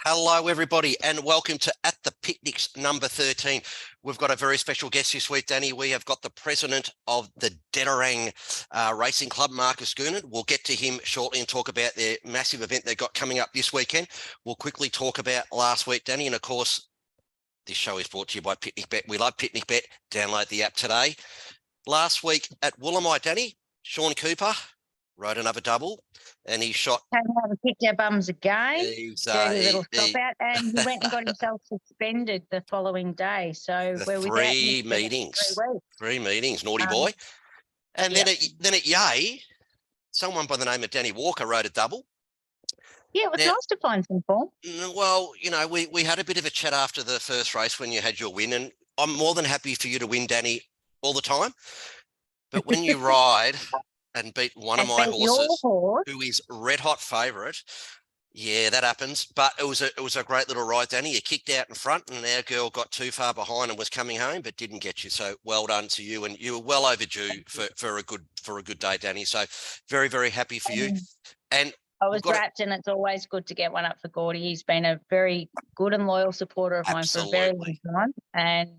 Hello, everybody, and welcome to At the Picnics number 13. We've got a very special guest this week, Danny. We have got the president of the Dederang Racing Club, Marcus Goonan. We'll get to him shortly and talk about their massive event they've got coming up this weekend. We'll quickly talk about last week, Danny, and of course, this show is brought to you by Picnic Bet. We love Picnic Bet. Download the app today. Last week at Woolamai, Danny, Sean Cooper rode another double, and he shot. Came out and kicked our bums again. Dirty little stop out, and he went and got himself suspended the following day. So we're three meetings, naughty boy. And then at Yay, someone by the name of Danny Walker rode a double. Yeah, it was nice to find some form. Well, you know, we had a bit of a chat after the first race when you had your win, and I'm more than happy for you to win, Danny, all the time. But when you ride and beat one of my horses, who is red hot favourite, yeah, that happens. But it was a great little ride, Danny. You kicked out in front, and our girl got too far behind and was coming home, but didn't get you. So well done to you, and you were well overdue for a good day, Danny. So very, very happy for you. And I was wrapped, and it's always good to get one up for Gordy. He's been a very good and loyal supporter of mine for a very long time. And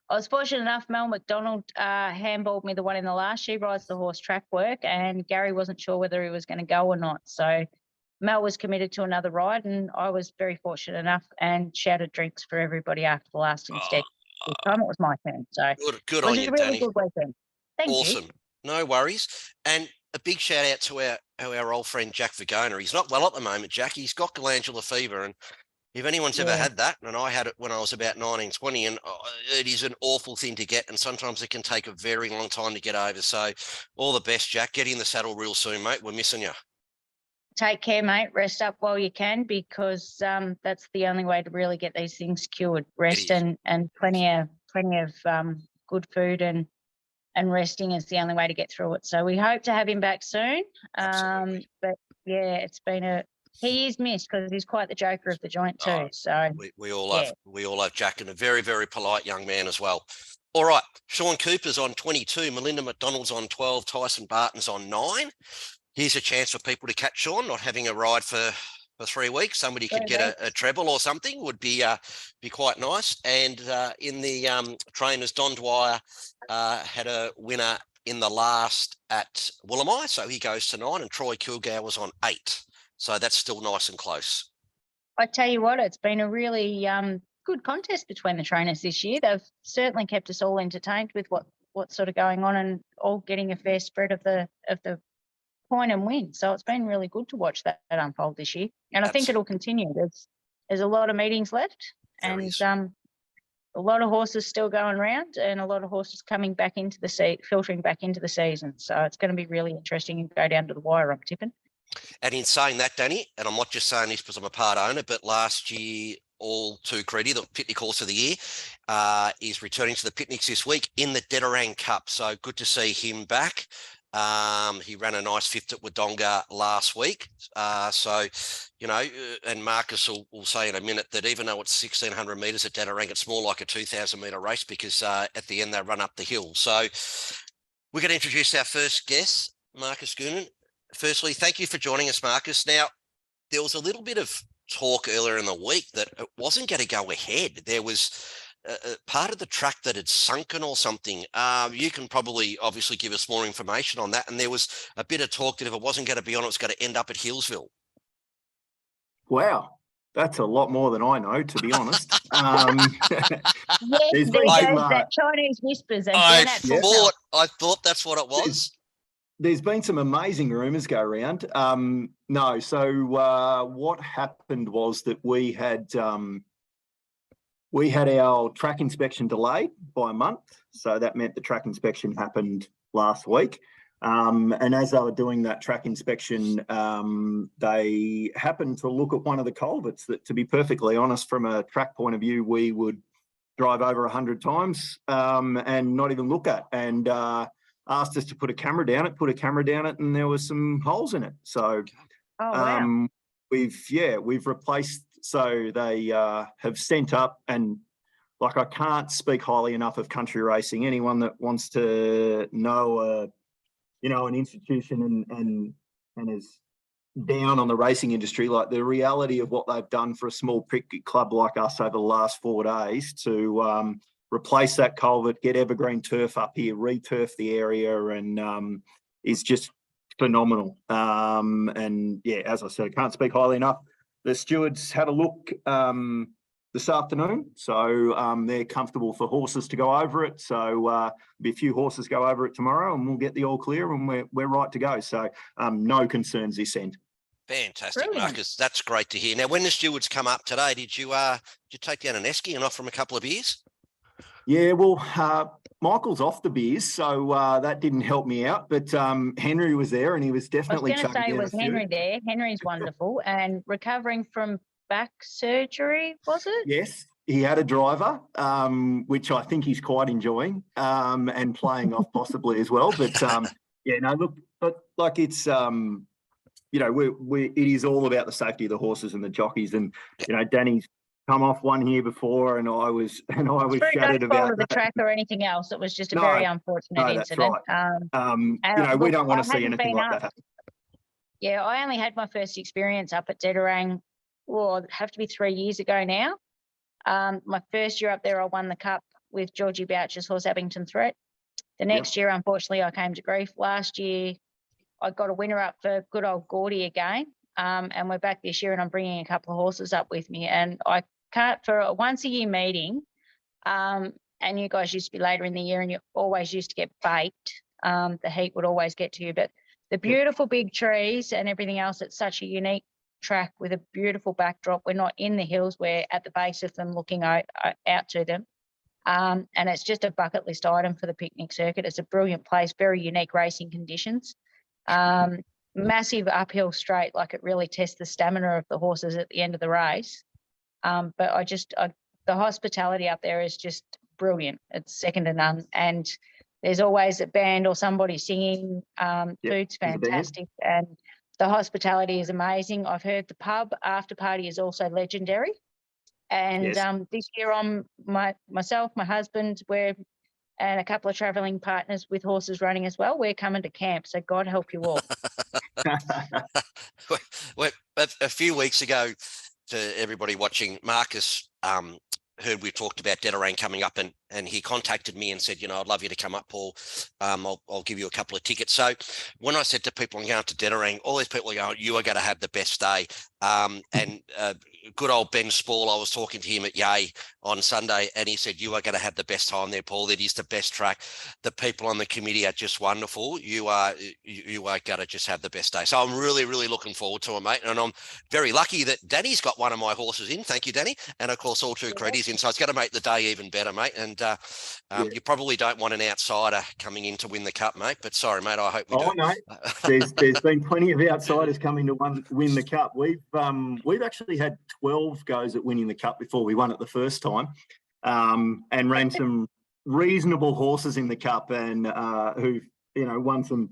I was fortunate enough, Mel McDonald handballed me the one in the last. She rides the horse track work, and Gary wasn't sure whether he was going to go or not. So Mel was committed to another ride, and I was very fortunate enough and shouted drinks for everybody after the last instead. This time it was my turn. So good on you, Danny. Good weekend. Thank you. Awesome. No worries. And a big shout out to our old friend Jack Vergona. He's not well at the moment, Jack. He's got glandular fever, and if anyone's ever had that, and I had it when I was about 19, 20, and it is an awful thing to get, and sometimes it can take a very long time to get over. So all the best, Jack. Get in the saddle real soon, mate. We're missing you. Take care, mate. Rest up while you can, because that's the only way to really get these things cured. Rest and plenty of good food and resting is the only way to get through it. So we hope to have him back soon. But yeah, it's been he is missed because he's quite the joker of the joint too. So we all love Jack, and a very, very polite young man as well. All right, Sean Cooper's on 22, Melinda McDonald's on 12, Tyson Barton's on 9. Here's a chance for people to catch Sean, not having a ride for 3 weeks. Somebody could get a treble or something, would be quite nice. And in the trainers, Don Dwyer had a winner in the last at Woolamai, so he goes to 9, and Troy Kilgour was on 8. So that's still nice and close. I tell you what, it's been a really good contest between the trainers this year. They've certainly kept us all entertained with what's sort of going on, and all getting a fair spread of the point and win. So it's been really good to watch that unfold this year, and I think it'll continue. There's a lot of meetings left, and a lot of horses still going around, and a lot of horses coming back into the filtering back into the season. So it's going to be really interesting and go down to the wire, I'm tipping. And in saying that, Danny, and I'm not just saying this because I'm a part owner, but last year, all too credit, the Picnic Horse of the Year is returning to the Picnics this week in the Dederang Cup. So good to see him back. He ran a nice fifth at Wodonga last week. So, you know, and Marcus will say in a minute that even though it's 1,600 metres at Dederang, it's more like a 2,000 metre race because at the end they run up the hill. So we're going to introduce our first guest, Marcus Goonan. Firstly, thank you for joining us, Marcus. Now, there was a little bit of talk earlier in the week that it wasn't going to go ahead. There was part of the track that had sunken or something. You can probably obviously give us more information on that. And there was a bit of talk that if it wasn't going to be on, it was going to end up at Hillsville. Wow. That's a lot more than I know, to be honest. Yes, that Chinese whispers. I thought that's what it was. There's been some amazing rumours go around. No, so what happened was that we had our track inspection delayed by a month. So that meant the track inspection happened last week. And as they were doing that track inspection, they happened to look at one of the culverts that, to be perfectly honest, from a track point of view, we would drive over 100 times and not even look at. And asked us to put a camera down it, and there were some holes in it. So we've replaced, so they have sent up, and like, I can't speak highly enough of country racing. Anyone that wants to know an institution and has down on the racing industry. Like, the reality of what they've done for a small cricket club like us over the last 4 days to replace that culvert, get evergreen turf up here, re-turf the area, and is just phenomenal. And yeah, as I said, I can't speak highly enough. The stewards had a look this afternoon, so they're comfortable for horses to go over it. So be a few horses go over it tomorrow, and we'll get the all clear, and we're right to go. So no concerns this end. Fantastic, Brilliant. Marcus. That's great to hear. Now, when the stewards come up today, did you take down an esky and offer them a couple of beers? Yeah, well, Michael's off the beers, so that didn't help me out. But Henry was there, and he was definitely I was going to say, chugging down was a few. Henry there? Henry's wonderful and recovering from back surgery, was it? Yes, he had a driver, which I think he's quite enjoying, and playing off possibly as well. But yeah, no, look, but like it's you know, it is all about the safety of the horses and the jockeys, and you know, Danny's come off one here before, and I was shattered about the track or anything else. It was just a No, very unfortunate that's incident. right. You know, we don't want to see anything like that happen. Yeah, I only had my first experience up at Dederang, well, it'd have to be 3 years ago now. My first year up there, I won the cup with Georgie Boucher's horse Abington Threat. The next year, unfortunately, I came to grief. Last year, I got a winner up for good old Gordy again. And we're back this year, and I'm bringing a couple of horses up with me. And I can't, for a once-a-year meeting, and you guys used to be later in the year, and you always used to get baked. The heat would always get to you. But the beautiful big trees and everything else, it's such a unique track with a beautiful backdrop. We're not in the hills, we're at the base of them looking out to them. And it's just a bucket list item for the picnic circuit. It's a brilliant place, very unique racing conditions. Massive uphill straight, like it really tests the stamina of the horses at the end of the race. But the hospitality up there is just brilliant. It's second to none. And there's always a band or somebody singing. Food's fantastic. And the hospitality is amazing. I've heard the pub after party is also legendary. And this year myself, my husband, and a couple of travelling partners with horses running as well, we're coming to camp. So God help you all. Well, a few weeks ago, to everybody watching, Marcus heard we talked about Dederang coming up, and he contacted me and said, you know, I'd love you to come up, Paul. I'll give you a couple of tickets. So when I said to people, I'm going to Dederang, all these people are going, you are going to have the best day. And good old Ben Spall, I was talking to him at Yay on Sunday, and he said, you are going to have the best time there, Paul. It is the best track. The people on the committee are just wonderful. You are going to just have the best day. So I'm really, really looking forward to it, mate. And I'm very lucky that Danny's got one of my horses in. Thank you, Danny. And of course, all two credits in. So it's going to make the day even better, mate. And you probably don't want an outsider coming in to win the cup, mate. But sorry, mate, I hope we do. No. There's been plenty of outsiders coming to win the cup. We've actually had 12 goes at winning the cup before we won it the first time, and ran some reasonable horses in the cup, and who won some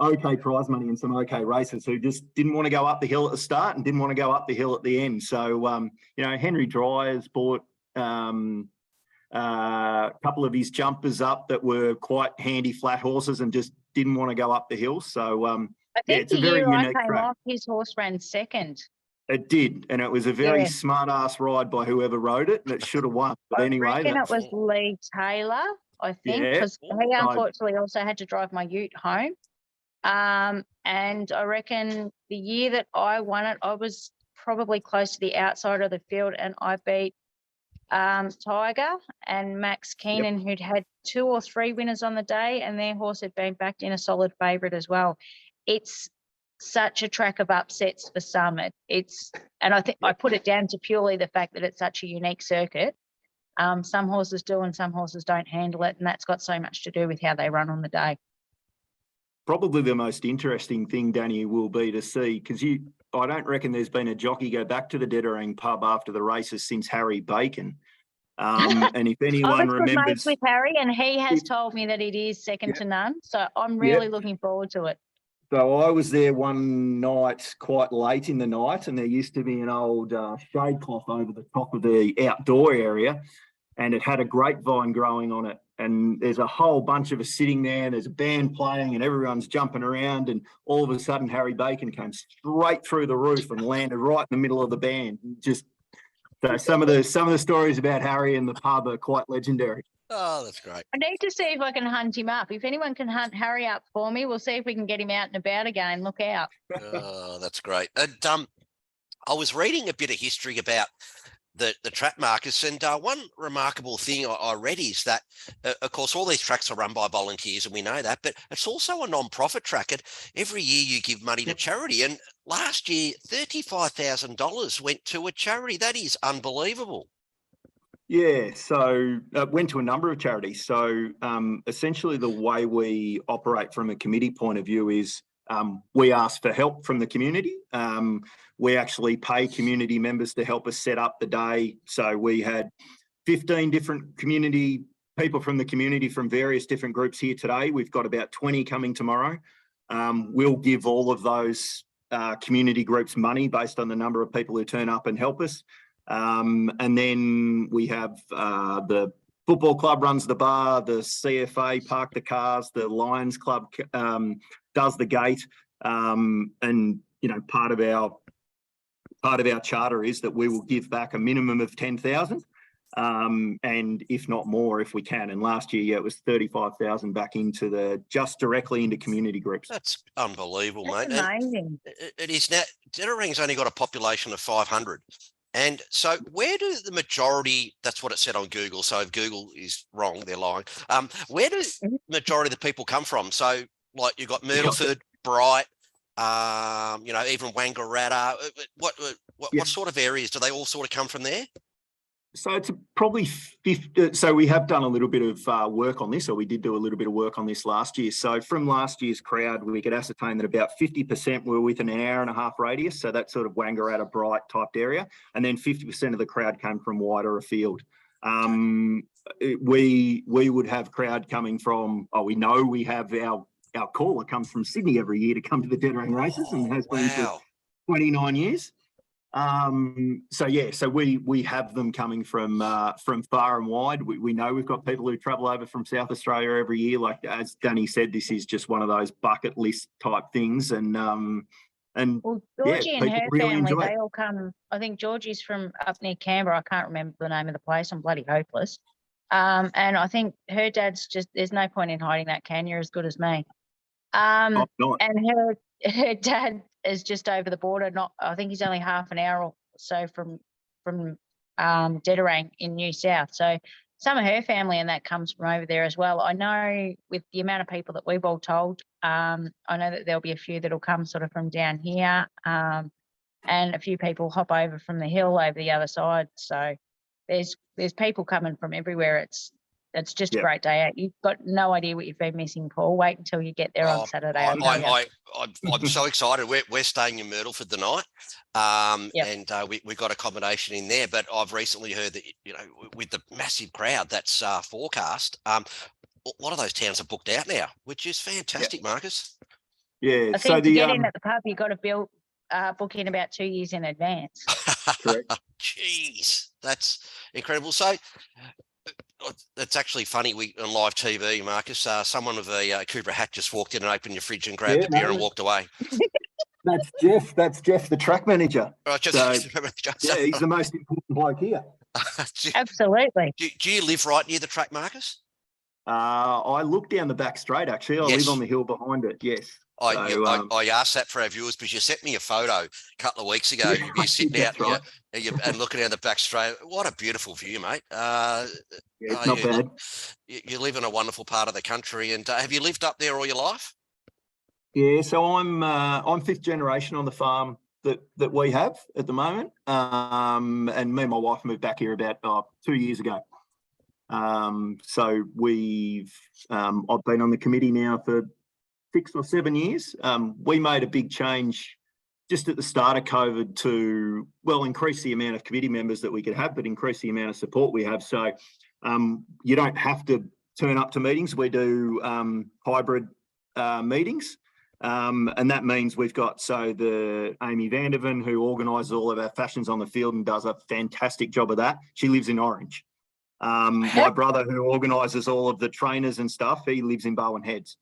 okay prize money and some okay races, who just didn't want to go up the hill at the start and didn't want to go up the hill at the end. So Henry Dryers bought a couple of his jumpers up that were quite handy flat horses and just didn't want to go up the hill. So I think it's a very unique track. Off, his horse ran second. It did, and it was a very smart-ass ride by whoever rode it, and it should have won. But anyway, I reckon it was Lee Taylor, I think, because he unfortunately also had to drive my ute home. And I reckon the year that I won it, I was probably close to the outside of the field, and I beat Tiger and Max Keenan, who'd had 2 or 3 winners on the day, and their horse had been backed in a solid favourite as well. It's such a track of upsets for some. And I think I put it down to purely the fact that it's such a unique circuit. Some horses do and some horses don't handle it, and that's got so much to do with how they run on the day. Probably the most interesting thing, Danny, will be to see, because I don't reckon there's been a jockey go back to the Dederang pub after the races since Harry Bacon. And if anyone remembers, with Harry, and he has told me that it is second to none. So I'm really looking forward to it. So I was there one night, quite late in the night, and there used to be an old shade cloth over the top of the outdoor area, and it had a grapevine growing on it. and there's a whole bunch of us sitting there, and there's a band playing and everyone's jumping around, and all of a sudden Harry Bacon came straight through the roof and landed right in the middle of the band. Just so some of the stories about Harry and the pub are quite legendary. Oh, that's great. I need to see if I can hunt him up. If anyone can hunt Harry up for me, we'll see if we can get him out and about again. Look out. Oh, that's great. And I was reading a bit of history about the track, Marcus, and one remarkable thing I read is that, of course, all these tracks are run by volunteers, and we know that, but it's also a non-profit track. And every year you give money to charity, and last year $35,000 went to a charity. That is unbelievable. Yeah, so went to a number of charities. So essentially the way we operate from a committee point of view is we ask for help from the community. We actually pay community members to help us set up the day. So we had 15 different people from the community from various different groups here today. We've got about 20 coming tomorrow. We'll give all of those community groups money based on the number of people who turn up and help us. And then we have the football club runs the bar, the CFA park the cars, the Lions Club does the gate, and part of our charter is that we will give back a minimum of 10,000, and if not more, if we can. And last year, it was 35,000 back just directly into community groups. That's unbelievable, That's mate. amazing. It is now. Dederang's only got a population of 500. And so where do the majority, that's what it said on Google, so if Google is wrong, they're lying. Where do the majority of the people come from? So like you've got Myrtleford, Bright, even Wangaratta. What sort of areas? Do they all sort of come from there? So it's probably 50. So we have done a little bit of work on this, or we did do a little bit of work on this last year. So from last year's crowd, we could ascertain that about 50% were within an hour and a half radius. So that's sort of Wangaratta, Bright type area. And then 50% of the crowd came from wider afield. We would have crowd coming from, we know we have our caller comes from Sydney every year to come to the Dederang races and has been for 29 years. So we have them coming from far and wide. We know we've got people who travel over from South Australia every year. Like as Danny said, this is just one of those bucket list type things. And Georgie and her really family, they all come. I think Georgie's from up near Canberra. I can't remember the name of the place. I'm bloody hopeless. And I think her dad's there's no point in hiding that, Can. You're as good as me. And her dad is just over the border. I think he's only half an hour or so from Dederang in New South. So some of her family and that comes from over there as well. I know with the amount of people that we've all told, I know that there'll be a few that'll come sort of from down here, and a few people hop over from the hill over the other side. So there's people coming from everywhere. It's just a great day out. You've got no idea what you've been missing, Paul. Wait until you get there on Saturday. I'm so excited. We're staying in Myrtleford the night, and we got accommodation in there. But I've recently heard that with the massive crowd that's forecast, a lot of those towns are booked out now, which is fantastic, Marcus. Yeah. I think to get in at the pub, you've got to book in about 2 years in advance. Correct. Jeez, that's incredible. So. It's actually funny. On live TV, Marcus, someone with a Cooper hat just walked in and opened your fridge and grabbed a beer and walked away. That's Jeff. That's Jeff, the track manager. Right, he's the most important bloke here. Absolutely. Do you live right near the track, Marcus? I look down the back straight. Actually, I live on the hill behind it. Yes. I asked that for our viewers because you sent me a photo a couple of weeks ago. You're sitting out and looking down the back straight. What a beautiful view, mate. It's not bad. You live in a wonderful part of the country. And have you lived up there all your life? Yeah, so I'm fifth generation on the farm that we have at the moment. And me and my wife moved back here about 2 years ago. So I've been on the committee now for 6 or 7 years. We made a big change just at the start of COVID to, increase the amount of committee members that we could have, but increase the amount of support we have. So you don't have to turn up to meetings. We do hybrid meetings. And that means we've got, the Amy Vanderven, who organises all of our fashions on the field and does a fantastic job of that. She lives in Orange. My brother, who organises all of the trainers and stuff, he lives in Bowen Heads.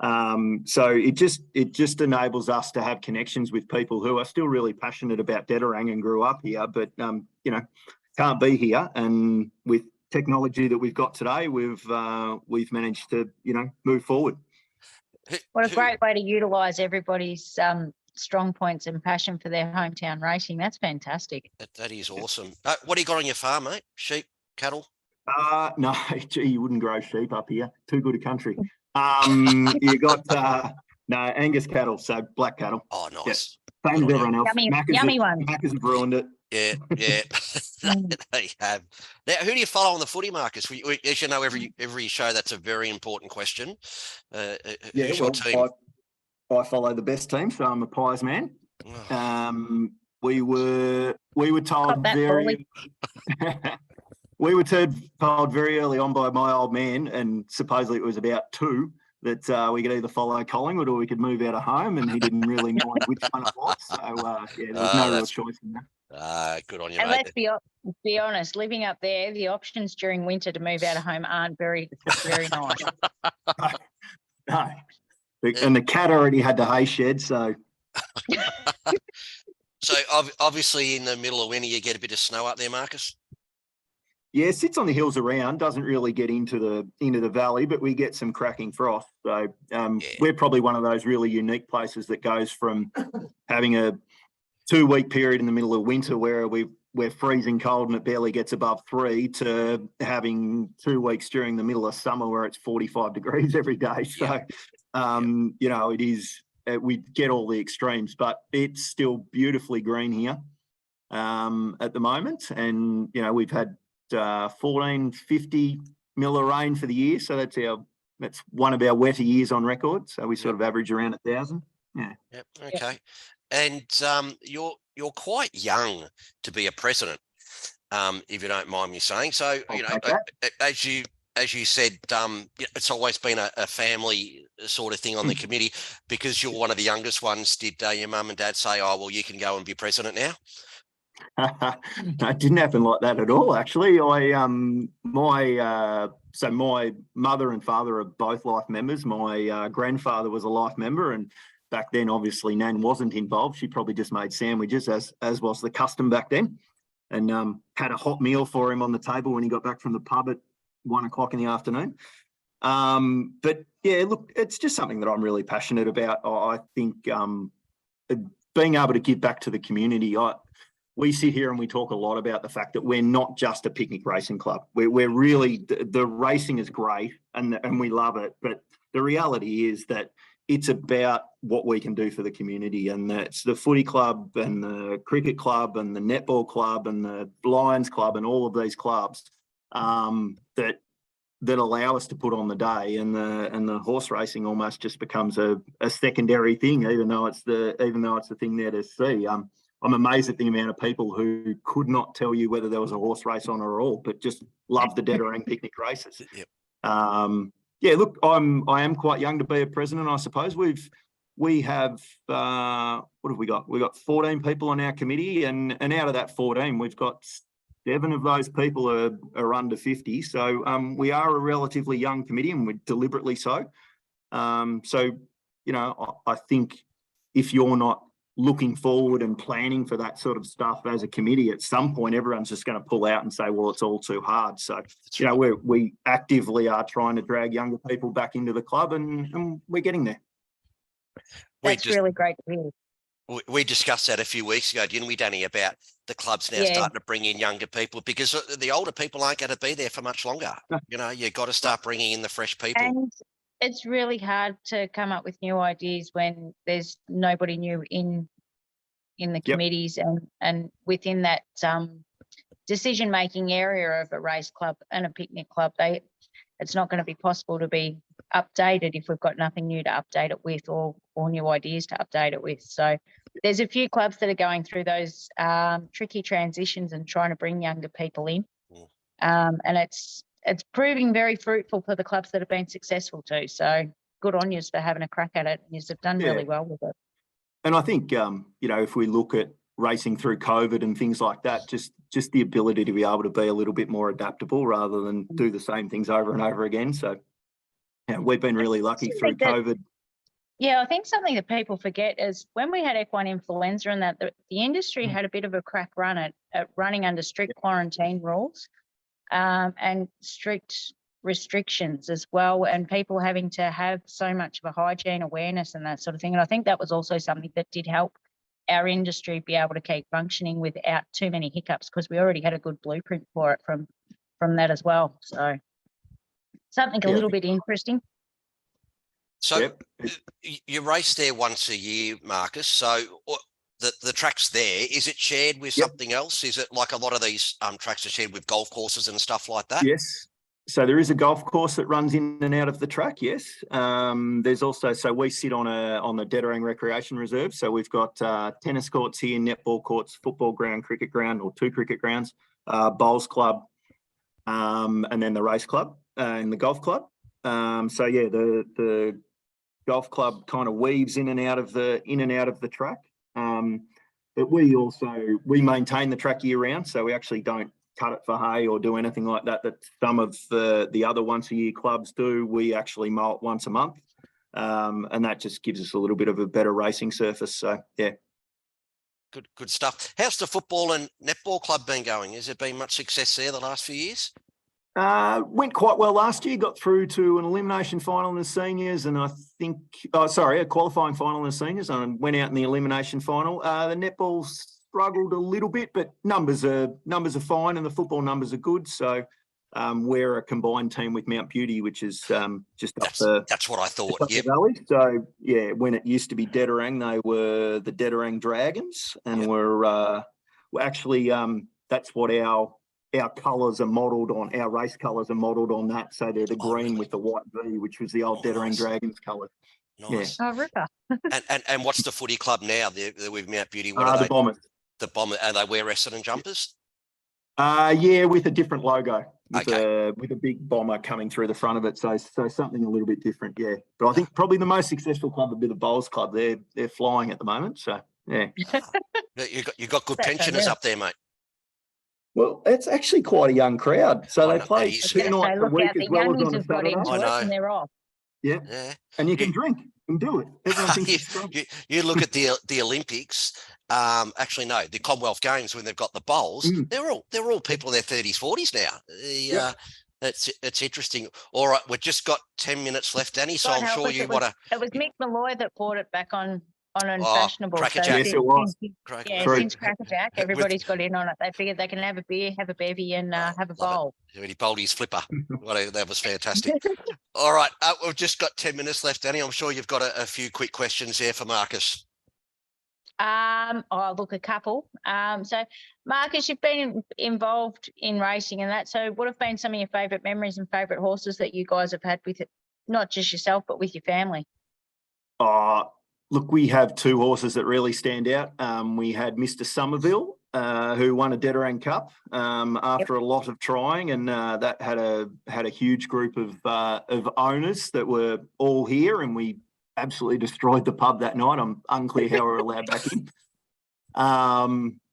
So it just enables us to have connections with people who are still really passionate about Dederang and grew up here, but can't be here. And with technology that we've got today, we've managed to move forward. What a great way to utilise everybody's strong points and passion for their hometown racing. That's fantastic. That is awesome. What do you got on your farm, mate? Sheep, cattle? No, gee, you wouldn't grow sheep up here. Too good a country. You got Angus cattle, so black cattle. Oh, nice. Yeah. Same as everyone else. Yummy ones. Maccas have ruined it. Yeah. They have. Now, who do you follow on the footy, Marcus? As you know, every show that's a very important question. Who's your team? I follow the best team, so I'm a Pies man. We were told we were told very early on by my old man, and supposedly it was about 2, that we could either follow Collingwood or we could move out of home, and he didn't really know which one it was. So there was no real choice in that. Good on you, and mate. Let's be honest, living up there, the options during winter to move out of home aren't very nice. No. And the cat already had the hay shed, so. So obviously in the middle of winter, you get a bit of snow up there, Marcus? Yeah, sits on the hills around, doesn't really get into the valley, but we get some cracking frost. So we're probably one of those really unique places that goes from having a 2-week period in the middle of winter where we're freezing cold and it barely gets above 3 to having 2 weeks during the middle of summer where it's 45 degrees every day. So, it is, we get all the extremes, but it's still beautifully green here at the moment. And, we've had 1450 mil of rain for the year. So that's one of our wetter years on record. So we sort of average around 1,000. Yeah. Yep. Okay. And you're quite young to be a president, if you don't mind me saying. So, as you said, it's always been a family sort of thing on the committee. Because you're one of the youngest ones, did your mum and dad say, "Oh, well, you can go and be president now"? No, it didn't happen like that at all. Actually, my mother and father are both life members. My grandfather was a life member, and back then, obviously, Nan wasn't involved. She probably just made sandwiches, as was the custom back then, and had a hot meal for him on the table when he got back from the pub at 1 o'clock in the afternoon. But yeah, look, it's just something that I'm really passionate about. I think being able to give back to the community. We sit here and we talk a lot about the fact that we're not just a picnic racing club. We're really, the racing is great and we love it, but the reality is that it's about what we can do for the community, and that's the footy club and the cricket club and the netball club and the Lions club and all of these clubs that allow us to put on the day, and the horse racing almost just becomes a secondary thing, even though it's the thing there to see. I'm amazed at the amount of people who could not tell you whether there was a horse race on or all, but just love the Dederang picnic races. Yep. Look, I am quite young to be a president, I suppose. We have what have we got? We've got 14 people on our committee, and out of that 14, we've got 7 of those people are under 50. So we are a relatively young committee, and we're deliberately so. I think if you're not looking forward and planning for that sort of stuff as a committee, at some point everyone's just going to pull out and say, well, it's all too hard. So, we actively are trying to drag younger people back into the club, and we're getting there. That's really great to hear. We discussed that a few weeks ago, didn't we, Danny, about the clubs now starting to bring in younger people, because the older people aren't going to be there for much longer. You've got to start bringing in the fresh people. And it's really hard to come up with new ideas when there's nobody new in the committees and within that decision-making area of a race club and a picnic club. It's not going to be possible to be updated if we've got nothing new to update it with, or new ideas to update it with. So there's a few clubs that are going through those tricky transitions and trying to bring younger people in. And it's proving very fruitful for the clubs that have been successful too. So good on you for having a crack at it. You've done really well with it. And I think, if we look at racing through COVID and things like that, just the ability to be able to be a little bit more adaptable rather than do the same things over and over again. So, yeah, we've been really lucky through COVID. Yeah, I think something that people forget is when we had equine influenza and that the industry had a bit of a crack run at running under strict quarantine rules and strict restrictions as well, and people having to have so much of a hygiene awareness and that sort of thing. And I think that was also something that did help our industry be able to keep functioning without too many hiccups, because we already had a good blueprint for it from that as well. So something a little bit interesting. So you race there once a year, Marcus. So the track's there. Is it shared with something else? Is it like a lot of these tracks are shared with golf courses and stuff like that? Yes. So there is a golf course that runs in and out of the track. Yes. There's also, so we sit on the Dederang Recreation Reserve. So we've got tennis courts here, netball courts, football ground, cricket ground, or 2 cricket grounds, bowls club, and then the race club and the golf club. So yeah, the golf club kind of weaves in and out of the track. But we maintain the track year round, so we actually don't cut it for hay or do anything like that some of the other once a year clubs do. We actually mow it once a month, and that just gives us a little bit of a better racing surface. So yeah, good stuff. How's the football and netball club been going? Has there been much success there the last few years? Went quite well last year, got through to an elimination final in the seniors, and I think, a qualifying final in the seniors, and went out in the elimination final. The netball struggled a little bit, but numbers are fine, and the football numbers are good. So we're a combined team with Mount Beauty, which is that's what I thought. Yep. Valley. So yeah, when it used to be Dederang, they were the Dederang Dragons, and we're actually that's what our colours are modelled on. Our race colours are modelled on that. So they're the green with the white V, which was the old Dederang Dragons colour. Nice. Yeah. Oh, ripper. and what's the footy club now? They're with Mount Beauty. What are they? The Bombers. The Bombers. And they wear Essendon jumpers? Yeah, with a different logo. With Okay. a big bomber coming through the front of it. So something a little bit different, yeah. But I think probably the most successful club would be the Bowls Club. They're flying at the moment. So yeah. You got good pensioners up there, mate. Well, it's actually quite a young crowd. So they play 2 nights a week as well as on a Saturday. And they're off. Yeah. And you can drink and do it. Everyone thinks you look at the Olympics. Actually, no, the Commonwealth Games when they've got the bowls. They're all people in their 30s, 40s now. It's interesting. All right, we've just got 10 minutes left, Danny. So I'm sure you want to. It was Mick Malloy that brought it back on Unfashionable. Crackerjack. Yes, it was. Since Crackerjack, everybody's got in on it. They figured they can have a beer, have a bevy, and have a bowl. He bowled his flipper. That was fantastic. All right, we've just got 10 minutes left, Danny. I'm sure you've got a few quick questions there for Marcus. Look, a couple. So, Marcus, you've been involved in racing and that. So, what have been some of your favourite memories and favourite horses that you guys have had with it, not just yourself, but with your family? Look, we have 2 horses that really stand out. We had Mr. Somerville, who won a Dederang Cup after a lot of trying, and that had a huge group of owners that were all here, and we absolutely destroyed the pub that night. I'm unclear how we were allowed back in,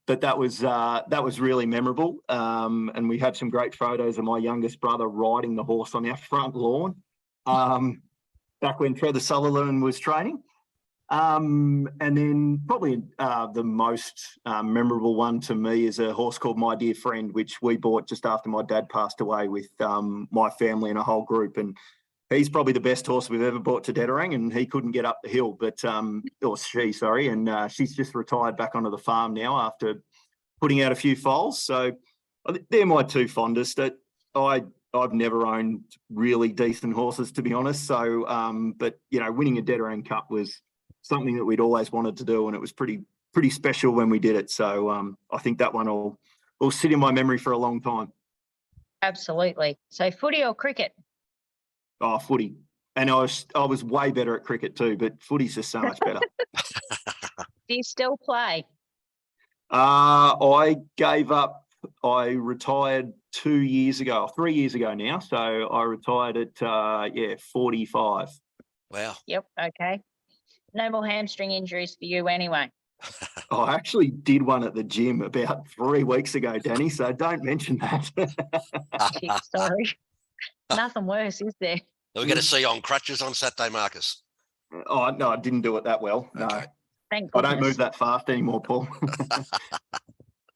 but that was really memorable. And we had some great photos of my youngest brother riding the horse on our front lawn back when Trevor Sutherland was training. And then probably the most memorable one to me is a horse called My Dear Friend, which we bought just after my dad passed away with my family and a whole group. And he's probably the best horse we've ever bought to Dederang, and he couldn't get up the hill, but and she's just retired back onto the farm now after putting out a few foals. So they're my 2 fondest. I've never owned really decent horses, to be honest. So, but winning a Dederang Cup was something that we'd always wanted to do, and it was pretty special when we did it. So I think that one will sit in my memory for a long time. Absolutely. So footy or cricket? Oh, footy. And I was way better at cricket too, but footy's just so much better. Do you still play? I gave up. I retired 2 years ago, 3 years ago now. So I retired at 45. Wow. Yep. Okay. No more hamstring injuries for you anyway. I actually did one at the gym about 3 weeks ago, Danny, so don't mention that. Gee, sorry. Nothing worse, is there? Are we going to see you on crutches on Saturday, Marcus? Oh, no, I didn't do it that well. No, Okay. Thank I goodness. don't move that fast anymore, Paul.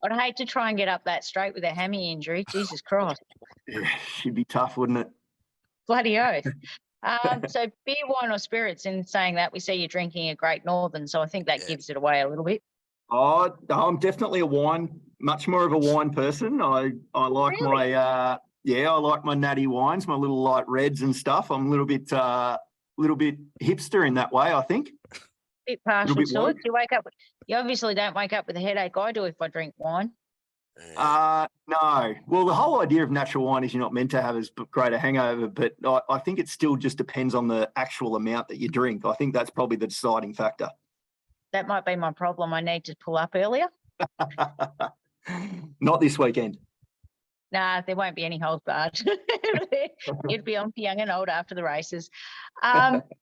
I'd hate to try and get up that straight with a hammy injury. Jesus Christ. Yeah, should be tough, wouldn't it? Bloody oath. So beer, wine or spirits, in saying that, we see you drinking a Great Northern, so I think that gives it away a little bit. Oh, I'm definitely much more of a wine person. I like Really? I like my natty wines, my little light reds and stuff. I'm a little bit hipster in that way, I think. Bit partial bit to it. woke. You obviously don't wake up with a headache. I do if I drink wine. No. Well, the whole idea of natural wine is you're not meant to have as great a hangover, but I think it still just depends on the actual amount that you drink. I think that's probably the deciding factor. That might be my problem. I need to pull up earlier. Not this weekend. Nah, there won't be any holds barred. You'd be on for young and old after the races.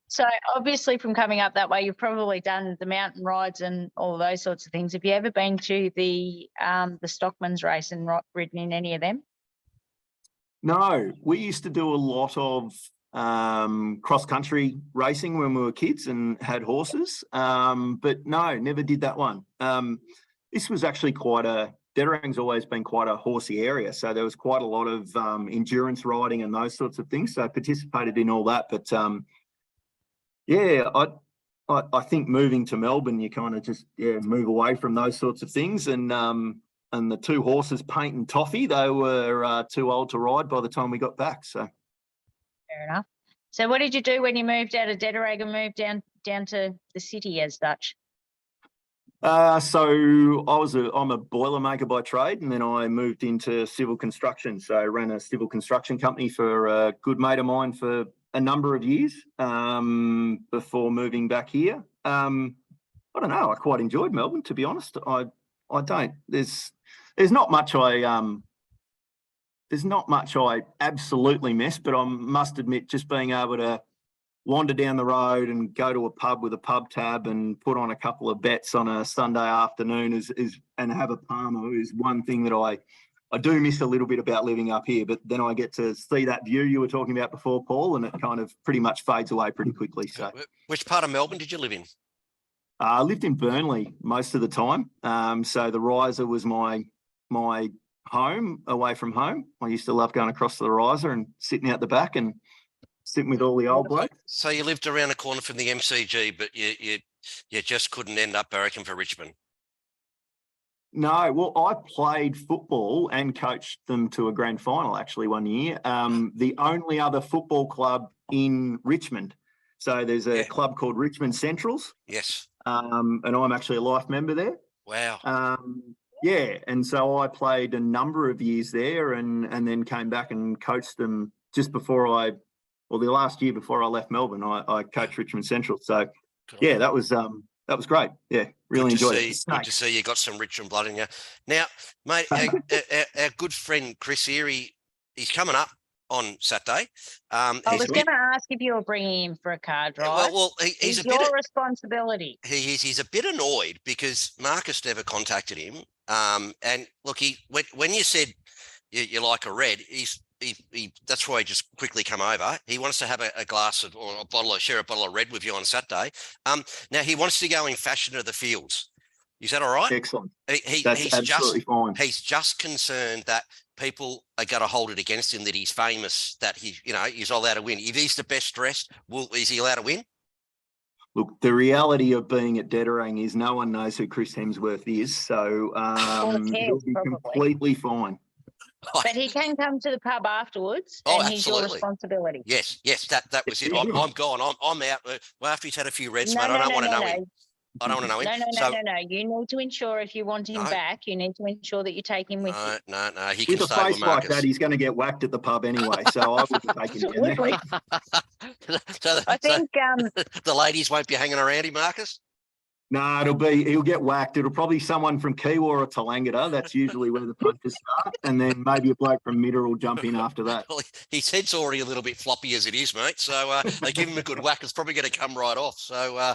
So obviously from coming up that way, you've probably done the mountain rides and all of those sorts of things. Have you ever been to the Stockman's race and ridden in any of them? No, we used to do a lot of cross-country racing when we were kids and had horses, but no, never did that one. This was actually Dederang's always been quite a horsey area, so there was quite a lot of endurance riding and those sorts of things, so I participated in all that. But I think moving to Melbourne, you kind of just move away from those sorts of things. And the two horses, Paint and Toffee, they were too old to ride by the time we got back. So fair enough. So what did you do when you moved out of Dederang and moved down to the city as such? So I'm a boilermaker by trade, and then I moved into civil construction. So I ran a civil construction company for a good mate of mine for a number of years before moving back here. I don't know. I quite enjoyed Melbourne, to be honest. I don't. There's not much I absolutely miss, but I must admit, just being able to wander down the road and go to a pub with a pub tab and put on a couple of bets on a Sunday afternoon and have a Palmer is one thing that I do miss a little bit about living up here. But then I get to see that view you were talking about before, Paul, and it kind of pretty much fades away pretty quickly. So, which part of Melbourne did you live in? I lived in Burnley most of the time. So the riser was my home away from home. I used to love going across to the riser and sitting out the back and sitting with all the old blokes. So you lived around the corner from the MCG, but you just couldn't end up, I reckon, for Richmond. No, well, I played football and coached them to a grand final actually one year. The only other football club in Richmond. So there's a club called Richmond Centrals. Yes. And I'm actually a life member there. Wow. And so I played a number of years there and then came back and coached them just before the last year before I left Melbourne. I coached Richmond Central. So that was great. Yeah, really enjoyed it. Good to see you got some Richmond blood in you. Now, mate, our good friend Chris here, he's coming up on Saturday. I was going to ask if you were bringing him for a car drive. Well, he's your responsibility. He's a bit annoyed because Marcus never contacted him. And look, when you said you like a red, that's why he just quickly come over. He wants to have a glass of or share a bottle of red with you on Saturday. Now he wants to go in fashion of the fields. Is that all right? Excellent. He's absolutely fine. He's just concerned that people are going to hold it against him that he's famous, that he's allowed to win. If he's the best dressed, is he allowed to win? Look, the reality of being at Dederang is no one knows who Chris Hemsworth is, so he'll be completely fine. But he can come to the pub afterwards, and he's your responsibility. Yes, that was it. I'm gone. I'm out. Well, after he's had a few reds, mate, I don't want to know him. I don't want to know him. No. You need to ensure if you want him back, you need to ensure that you take him with you. No. He can with stay a face with Marcus. like that, he's going to get whacked at the pub anyway, so I wouldn't take him down there. I think the ladies won't be hanging around him, Marcus. No, he'll get whacked. It'll probably someone from Kiwa or Talangata. That's usually where the punches start. And then maybe a bloke from Midder will jump in after that. Well, his head's already a little bit floppy as it is, mate. So they give him a good whack. It's probably going to come right off. So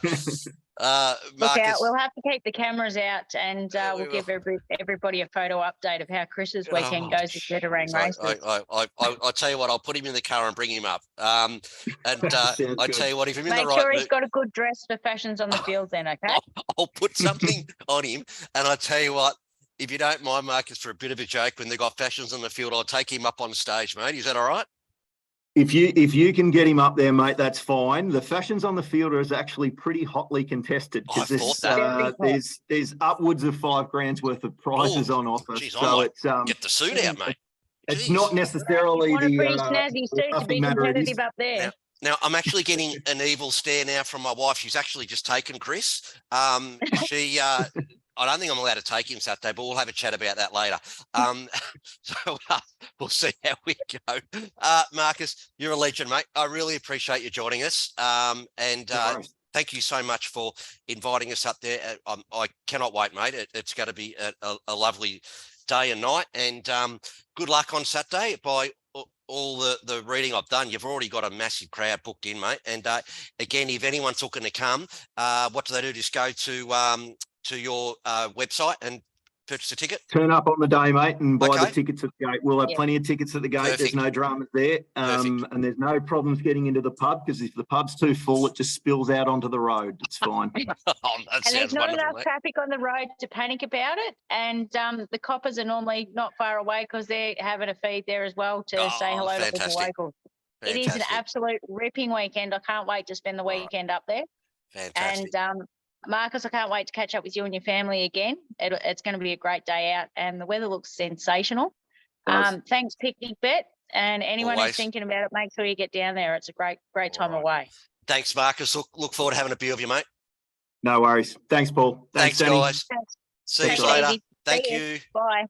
Look out, Marcus, we'll have to keep the cameras out, and we'll give everybody a photo update of how Chris's weekend goes with Dederang races. I tell you what, I'll put him in the car and bring him up. And I tell you what, if I'm in Make the right sure he's mood, got a good dress for Fashions on the Field then, okay? I'll put something on him. And I tell you what, if you don't mind, Marcus, for a bit of a joke, when they've got Fashions on the Field, I'll take him up on stage, mate. Is that all right? If you can get him up there, mate, that's fine. The Fashions on the Field is actually pretty hotly contested because there's upwards of $5,000 worth of prizes on offer. Geez, so it's get the suit out, mate. It's not necessarily you want the a pretty snazzy suit to be competitive up there. Now, I'm actually getting an evil stare now from my wife. She's actually just taken Chris. I don't think I'm allowed to take him Saturday, but we'll have a chat about that later. So we'll see how we go. Marcus, you're a legend, mate. I really appreciate you joining us. Thank you so much for inviting us up there. I cannot wait, mate. It's going to be a lovely day and night. And good luck on Saturday. By all the reading I've done, you've already got a massive crowd booked in, mate. And again, if anyone's looking to come, what do they do? Just go to your website and purchase a ticket? Turn up on the day, mate, and buy the tickets at the gate. We'll have plenty of tickets at the gate. Perfect. There's no dramas there. And there's no problems getting into the pub because if the pub's too full, it just spills out onto the road. It's fine. And there's not enough traffic on the road to panic about it. And the coppers are normally not far away because they're having a feed there as well to say hello to the locals. It is an absolute ripping weekend. I can't wait to spend the weekend up there. Fantastic. And Marcus, I can't wait to catch up with you and your family again. It's going to be a great day out, and the weather looks sensational. Thanks, Picnic Bet, and anyone who's thinking about it, make sure you get down there. It's a great time away. Thanks, Marcus. Look forward to having a beer with you, mate. No worries. Thanks, Paul. Thanks, Danny. guys. See you later. Thank you. Bye.